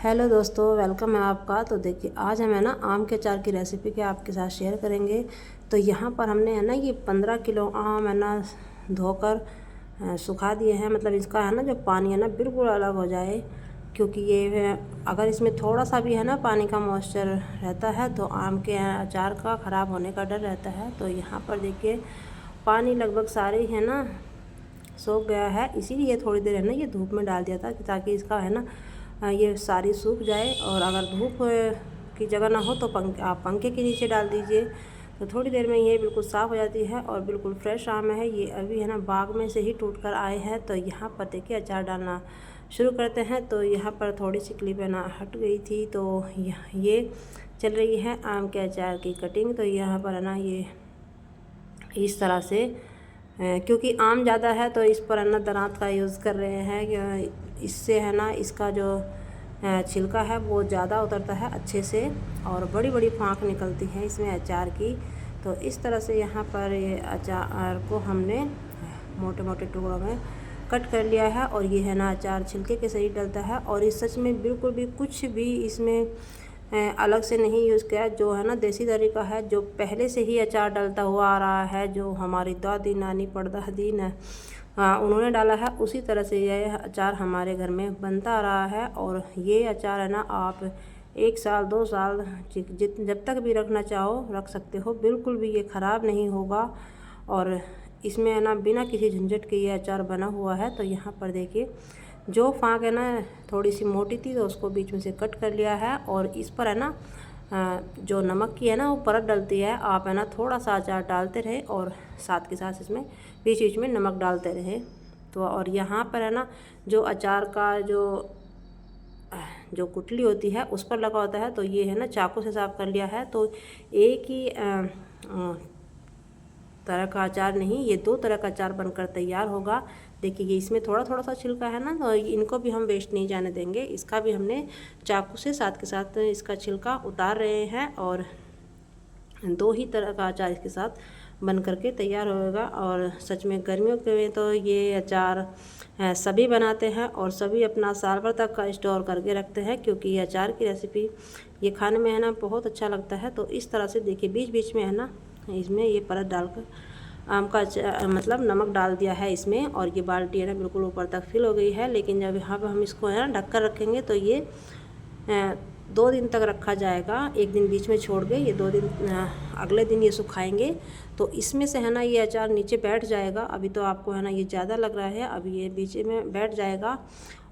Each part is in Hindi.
हेलो दोस्तों, वेलकम है आपका। तो देखिए आज हम है ना आम के अचार की रेसिपी के आपके साथ शेयर करेंगे। तो यहाँ पर हमने है ना ये 15 किलो आम है ना धोकर सुखा दिए हैं। मतलब इसका है ना जो पानी है ना बिल्कुल अलग हो जाए, क्योंकि ये है अगर इसमें थोड़ा सा भी है ना पानी का मॉइस्चर रहता है तो आम के अचार का ख़राब होने का डर रहता है। तो यहाँ पर देखिए पानी लगभग सारे ही है ना सूख गया है, इसीलिए थोड़ी देर है ना ये धूप में डाल दिया था कि ताकि इसका है ना ये सारी सूख जाए। और अगर धूप की जगह ना हो तो आप पंखे के नीचे डाल दीजिए, तो थोड़ी देर में ये बिल्कुल साफ़ हो जाती है और बिल्कुल फ्रेश आम है। ये अभी है ना बाग में से ही टूट कर आए हैं। तो यहाँ पर देखिए अचार डालना शुरू करते हैं। तो यहाँ पर थोड़ी सी क्लिप है ना हट गई थी, तो ये चल रही है आम के अचार की कटिंग। तो यहाँ पर है ना ये इस तरह से क्योंकि आम ज़्यादा है तो इस पर है ना दरांत का यूज़ कर रहे हैं। इससे है ना इसका जो छिलका है वो ज़्यादा उतरता है अच्छे से और बड़ी बड़ी फाँक निकलती है इसमें अचार की। तो इस तरह से यहाँ पर ये अचार को हमने मोटे मोटे टुकड़ों में कट कर लिया है। और ये है ना अचार छिलके के सही डलता है और इस सच में बिल्कुल भी कुछ भी इसमें अलग से नहीं यूज़ किया, जो है ना देसी तरीका है, जो पहले से ही अचार डलता हुआ आ रहा है, जो हमारी दादी नानी परदादी ने उन्होंने डाला है, उसी तरह से यह अचार हमारे घर में बनता आ रहा है। और ये अचार है ना आप 1 साल 2 साल जब तक भी रखना चाहो रख सकते हो, बिल्कुल भी ये ख़राब नहीं होगा। और इसमें है ना बिना किसी झंझट के ये अचार बना हुआ है। तो यहाँ पर देखिए जो फाँक है ना थोड़ी सी मोटी थी तो उसको बीच में से कट कर लिया है। और इस पर है ना जो नमक की है ना वो परत डलती है, आप है ना थोड़ा सा अचार डालते रहे और साथ के साथ इसमें बीच बीच में नमक डालते रहे। तो और यहाँ पर है ना जो अचार का जो गुठली होती है उस पर लगा होता है, तो ये है ना चाकू से साफ कर लिया है। तो एक ही तरह का अचार नहीं, ये 2 तरह का अचार बनकर तैयार होगा। देखिए ये इसमें थोड़ा थोड़ा सा छिलका है ना, तो इनको भी हम वेस्ट नहीं जाने देंगे। इसका भी हमने चाकू से साथ के साथ इसका छिलका उतार रहे हैं और 2 ही तरह का अचार इसके साथ बन करके तैयार होगा। और सच में गर्मियों के में तो ये अचार सभी बनाते हैं और सभी अपना साल भर तक का स्टोर करके रखते हैं, क्योंकि ये अचार की रेसिपी ये खाने में है ना बहुत अच्छा लगता है। तो इस तरह से देखिए बीच बीच में है ना इसमें ये परत डालकर आम का मतलब नमक डाल दिया है इसमें। और ये बाल्टी है ना बिल्कुल ऊपर तक फिल हो गई है। लेकिन जब यहाँ पर हम इसको है ना ढक कर रखेंगे तो ये 2 दिन तक रखा जाएगा। 1 दिन बीच में छोड़ के ये 2 दिन अगले दिन ये सुखाएंगे तो इसमें से है ना ये अचार नीचे बैठ जाएगा। अभी तो आपको है ना ये ज़्यादा लग रहा है, अभी ये बीच में बैठ जाएगा।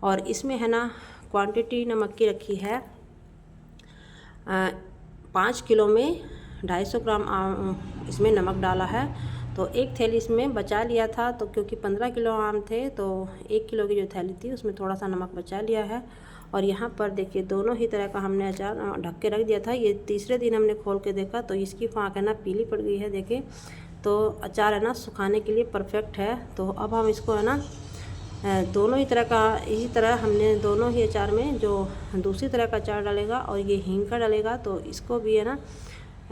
और इसमें है ना क्वांटिटी नमक की रखी है 5 किलो में 250 ग्राम इसमें नमक डाला है। तो 1 थैली इसमें बचा लिया था, तो क्योंकि 15 किलो आम थे तो 1 किलो की जो थैली थी उसमें थोड़ा सा नमक बचा लिया है। और यहाँ पर देखिए दोनों ही तरह का हमने अचार ढक के रख दिया था। ये तीसरे दिन हमने खोल के देखा तो इसकी फाँक है ना पीली पड़ गई है। देखिए तो अचार है ना सुखाने के लिए परफेक्ट है। तो अब हम इसको है ना दोनों ही तरह का इसी तरह हमने दोनों ही अचार में जो दूसरी तरह का अचार डालेगा और ये हींग का डालेगा, तो इसको भी है ना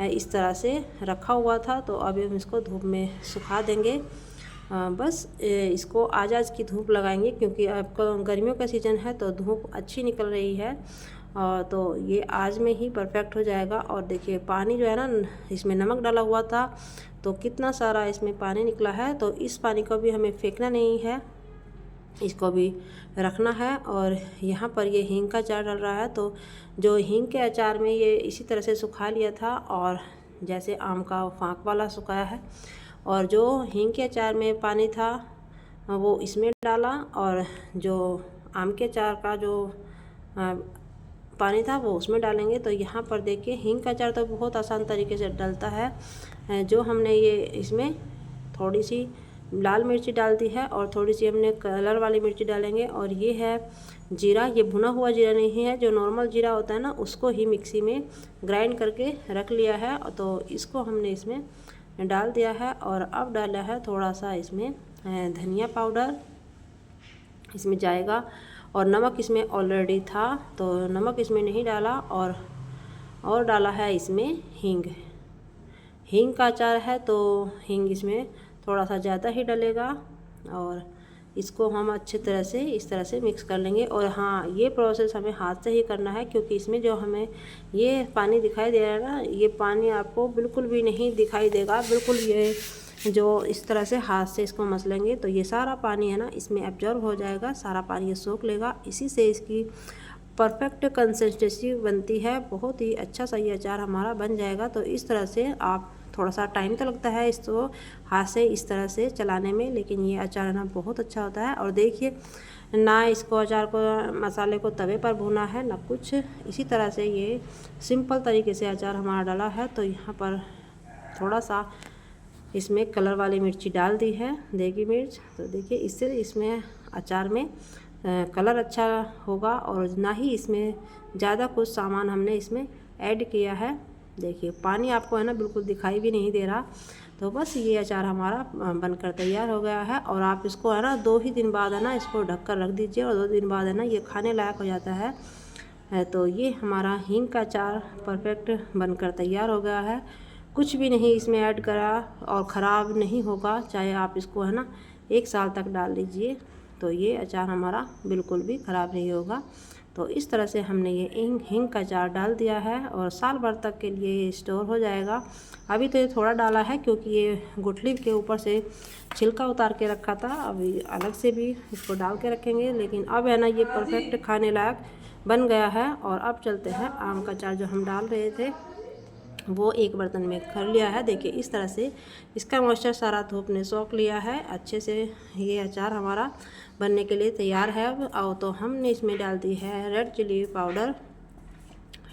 इस तरह से रखा हुआ था। तो अभी हम इसको धूप में सुखा देंगे। बस इसको आज आज की धूप लगाएंगे, क्योंकि आपको गर्मियों का सीज़न है तो धूप अच्छी निकल रही है। तो ये आज में ही परफेक्ट हो जाएगा। और देखिए पानी जो है ना इसमें नमक डाला हुआ था तो कितना सारा इसमें पानी निकला है। तो इस पानी को भी हमें फेंकना नहीं है, इसको भी रखना है। और यहाँ पर ये हींग का अचार डल रहा है, तो जो हींग के अचार में ये इसी तरह से सुखा लिया था और जैसे आम का फाँक वाला सुखाया है। और जो हींग के अचार में पानी था वो इसमें डाला और जो आम के अचार का जो पानी था वो उसमें डालेंगे। तो यहाँ पर देखिए हींग का अचार तो बहुत आसान तरीके से डलता है। जो हमने ये इसमें थोड़ी सी लाल मिर्ची डाल दी है और थोड़ी सी हमने कलर वाली मिर्ची डालेंगे। और ये है जीरा, ये भुना हुआ जीरा नहीं है, जो नॉर्मल जीरा होता है ना उसको ही मिक्सी में ग्राइंड करके रख लिया है। तो इसको हमने इसमें डाल दिया है। और अब डाला है थोड़ा सा इसमें धनिया पाउडर इसमें जाएगा। और नमक इसमें ऑलरेडी था तो नमक इसमें नहीं डाला। और डाला है इसमें हींग का अचार है तो हींग इसमें थोड़ा सा ज़्यादा ही डलेगा। और इसको हम अच्छी तरह से इस तरह से मिक्स कर लेंगे। और हाँ, ये प्रोसेस हमें हाथ से ही करना है, क्योंकि इसमें जो हमें ये पानी दिखाई दे रहा है ना, ये पानी आपको बिल्कुल भी नहीं दिखाई देगा। बिल्कुल ये जो इस तरह से हाथ से इसको मसलेंगे तो ये सारा पानी है ना इसमें एब्जॉर्ब हो जाएगा, सारा पानी ये सोख लेगा। इसी से इसकी परफेक्ट कंसिस्टेंसी बनती है। बहुत ही अच्छा सा ये अचार हमारा बन जाएगा। तो इस तरह से आप, थोड़ा सा टाइम तो लगता है इसको हाथ से इस तरह से चलाने में, लेकिन ये अचार ना बहुत अच्छा होता है। और देखिए ना, इसको अचार को मसाले को तवे पर भुना है ना कुछ, इसी तरह से ये सिंपल तरीके से अचार हमारा डाला है। तो यहाँ पर थोड़ा सा इसमें कलर वाली मिर्ची डाल दी है, देगी मिर्च। तो देखिए इससे इसमें अचार में कलर अच्छा होगा, और ना ही इसमें ज़्यादा कुछ सामान हमने इसमें ऐड किया है। देखिए पानी आपको है ना बिल्कुल दिखाई भी नहीं दे रहा। तो बस ये अचार हमारा बनकर तैयार हो गया है। और आप इसको है ना 2 ही दिन बाद है ना इसको ढक कर रख दीजिए, और 2 दिन बाद है ना ये खाने लायक हो जाता है। तो ये हमारा हींग का अचार परफेक्ट बनकर तैयार हो गया है। कुछ भी नहीं इसमें ऐड करा और ख़राब नहीं होगा, चाहे आप इसको है ना 1 साल तक डाल लीजिए, तो ये अचार हमारा बिल्कुल भी ख़राब नहीं होगा। तो इस तरह से हमने ये हींग का अचार डाल दिया है, और साल भर तक के लिए ये स्टोर हो जाएगा। अभी तो ये थोड़ा डाला है क्योंकि ये गुठली के ऊपर से छिलका उतार के रखा था, अभी अलग से भी इसको डाल के रखेंगे। लेकिन अब है ना ये परफेक्ट खाने लायक बन गया है। और अब चलते हैं, आम का अचार जो हम डाल रहे थे वो एक बर्तन में कर लिया है। देखिए इस तरह से इसका मॉइस्चर सारा धूप ने सोख लिया है अच्छे से। ये अचार हमारा बनने के लिए तैयार है। अब तो हमने इसमें डाल दी है रेड चिली पाउडर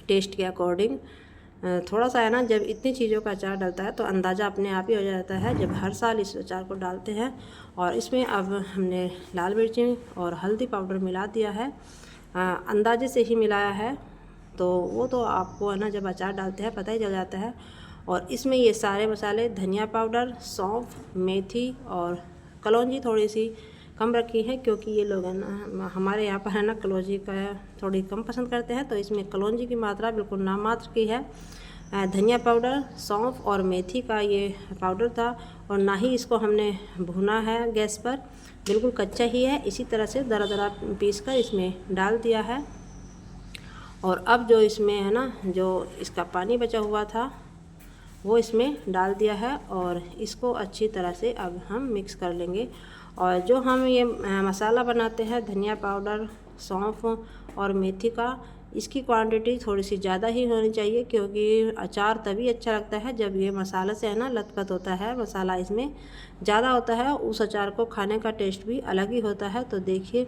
टेस्ट के अकॉर्डिंग। थोड़ा सा है ना, जब इतनी चीज़ों का अचार डलता है तो अंदाज़ा अपने आप ही हो जाता है, जब हर साल इस अचार को डालते हैं। और इसमें अब हमने लाल मिर्ची और हल्दी पाउडर मिला दिया है, अंदाजे से ही मिलाया है। तो वो तो आपको है ना जब अचार डालते हैं पता ही चल जाता है। और इसमें ये सारे मसाले, धनिया पाउडर, सौंफ, मेथी और कलौंजी थोड़ी सी कम रखी है, क्योंकि ये लोग है ना हमारे यहाँ पर है ना कलौंजी का थोड़ी कम पसंद करते हैं। तो इसमें कलौंजी की मात्रा बिल्कुल नाम मात्र की है। धनिया पाउडर, सौंफ और मेथी का ये पाउडर था, और ना ही इसको हमने भुना है गैस पर, बिल्कुल कच्चा ही है। इसी तरह से दरा दरा पीस कर इसमें डाल दिया है। और अब जो इसमें है ना, जो इसका पानी बचा हुआ था वो इसमें डाल दिया है, और इसको अच्छी तरह से अब हम मिक्स कर लेंगे। और जो हम ये मसाला बनाते हैं धनिया पाउडर, सौंफ और मेथी का, इसकी क्वांटिटी थोड़ी सी ज़्यादा ही होनी चाहिए, क्योंकि अचार तभी अच्छा लगता है जब ये मसाले से है ना लथपथ होता है। मसाला इसमें ज़्यादा होता है, उस अचार को खाने का टेस्ट भी अलग ही होता है। तो देखिए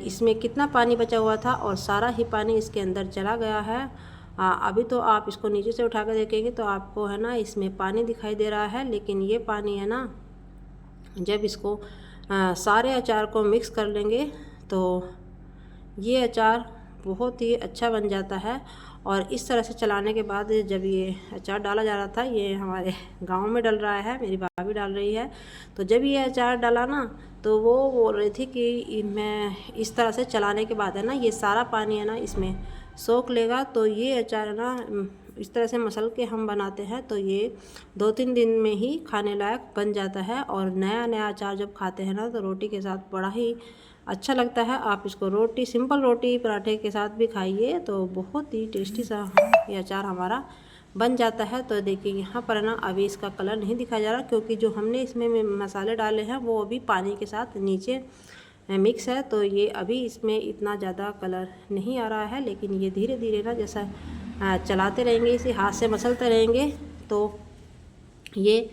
इसमें कितना पानी बचा हुआ था, और सारा ही पानी इसके अंदर चला गया है। अभी तो आप इसको नीचे से उठा कर देखेंगे तो आपको है ना इसमें पानी दिखाई दे रहा है, लेकिन ये पानी है ना जब इसको सारे अचार को मिक्स कर लेंगे तो ये अचार बहुत ही अच्छा बन जाता है। और इस तरह से चलाने के बाद जब ये अचार डाला जा रहा था, ये हमारे गांव में डल रहा है, मेरी भाभी डाल रही है। तो जब ये अचार डाला ना तो वो बोल रही थी कि मैं इस तरह से चलाने के बाद है ना ये सारा पानी है ना इसमें सोख लेगा। तो ये अचार है ना इस तरह से मसल के हम बनाते हैं तो ये 2-3 दिन में ही खाने लायक बन जाता है। और नया नया अचार जब खाते हैं ना तो रोटी के साथ बड़ा ही अच्छा लगता है। आप इसको रोटी, सिंपल रोटी पराठे के साथ भी खाइए तो बहुत ही टेस्टी सा ये अचार हमारा बन जाता है। तो देखिए यहाँ पर ना अभी इसका कलर नहीं दिखाया जा रहा, क्योंकि जो हमने इसमें मसाले डाले हैं वो अभी पानी के साथ नीचे मिक्स है। तो ये अभी इसमें इतना ज़्यादा कलर नहीं आ रहा है, लेकिन ये धीरे धीरे ना जैसा चलाते रहेंगे, इसे हाथ से मसलते रहेंगे तो ये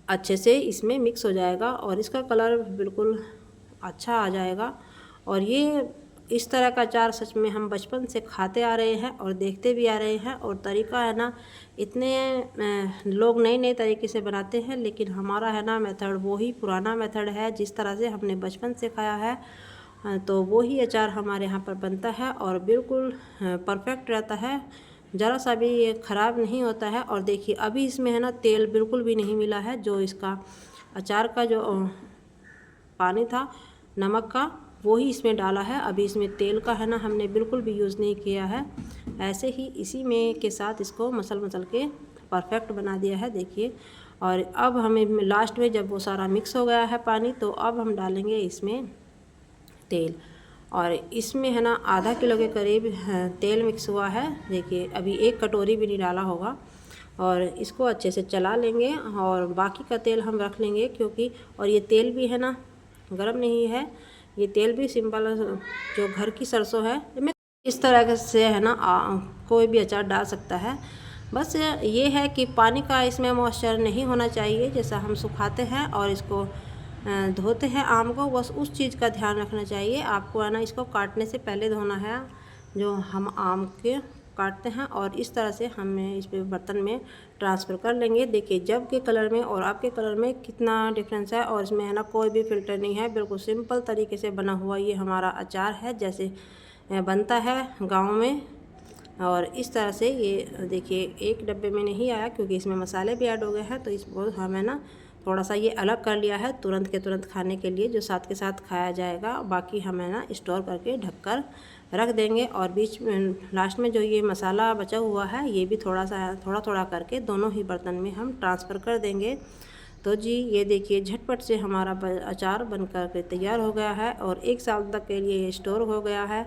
अच्छे से इसमें मिक्स हो जाएगा और इसका कलर बिल्कुल अच्छा आ जाएगा। और ये इस तरह का अचार सच में हम बचपन से खाते आ रहे हैं और देखते भी आ रहे हैं। और तरीका है ना, इतने लोग नए नए तरीके से बनाते हैं, लेकिन हमारा है ना मेथड वो ही पुराना मेथड है, जिस तरह से हमने बचपन से खाया है तो वो ही अचार हमारे यहाँ पर बनता है और बिल्कुल परफेक्ट रहता है, ज़रा सा भी ये ख़राब नहीं होता है। और देखिए अभी इसमें है ना तेल बिल्कुल भी नहीं मिला है, जो इसका अचार का जो पानी था नमक का वो ही इसमें डाला है। अभी इसमें तेल का है ना हमने बिल्कुल भी यूज़ नहीं किया है, ऐसे ही इसी में के साथ इसको मसल के परफेक्ट बना दिया है। देखिए और अब हमें लास्ट में जब वो सारा मिक्स हो गया है पानी, तो अब हम डालेंगे इसमें तेल। और इसमें है ना आधा किलो के करीब तेल मिक्स हुआ है। देखिए अभी 1 कटोरी भी नहीं डाला होगा। और इसको अच्छे से चला लेंगे और बाकी का तेल हम रख लेंगे, क्योंकि और ये तेल भी है ना गरम नहीं है, ये तेल भी सिंपल जो घर की सरसों है। इस तरह से है ना कोई भी अचार डाल सकता है। बस ये है कि पानी का इसमें मॉइस्चर नहीं होना चाहिए। जैसा हम सुखाते हैं और इसको धोते हैं आम को, बस उस चीज़ का ध्यान रखना चाहिए आपको, है ना। इसको काटने से पहले धोना है, जो हम आम के काटते हैं। और इस तरह से हमें इस पे बर्तन में ट्रांसफ़र कर लेंगे। देखिए जब के कलर में और आपके कलर में कितना डिफरेंस है। और इसमें है ना कोई भी फ़िल्टर नहीं है, बिल्कुल सिंपल तरीके से बना हुआ ये हमारा अचार है, जैसे बनता है गाँव में। और इस तरह से ये देखिए एक डब्बे में नहीं आया, क्योंकि इसमें मसाले भी ऐड हो गए हैं। तो इसको हमें ना थोड़ा सा ये अलग कर लिया है तुरंत के तुरंत खाने के लिए, जो साथ के साथ खाया जाएगा। बाकी हमें ना स्टोर करके ढककर रख देंगे। और बीच में लास्ट में जो ये मसाला बचा हुआ है, ये भी थोड़ा थोड़ा करके दोनों ही बर्तन में हम ट्रांसफ़र कर देंगे। तो जी ये देखिए झटपट से हमारा अचार बन कर के तैयार हो गया है और 1 साल तक के लिए स्टोर हो गया है।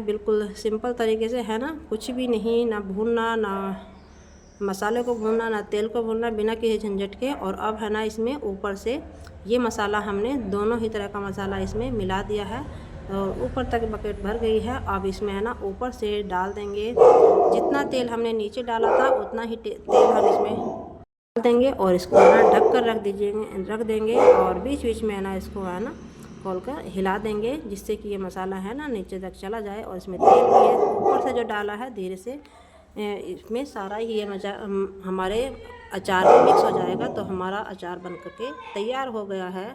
बिल्कुल सिंपल तरीके से, है ना। कुछ भी नहीं, ना भूनना, ना मसाले को भूनना, ना तेल को भूनना, बिना किसी झंझट के। और अब है ना इसमें ऊपर से ये मसाला हमने दोनों ही तरह का मसाला इसमें मिला दिया है और ऊपर तक बकेट भर गई है। अब इसमें है ना ऊपर से डाल देंगे, जितना तेल हमने नीचे डाला था उतना ही तेल हम इसमें डाल देंगे। और इसको है ना ढक कर रख देंगे और बीच बीच में है ना इसको है ना खोल कर हिला देंगे, जिससे कि ये मसाला है ना नीचे तक चला जाए। और इसमें तेल भी है ऊपर से जो डाला है, धीरे से इसमें सारा ही ये हमारे अचार में मिक्स हो जाएगा। तो हमारा अचार बन करके तैयार हो गया है।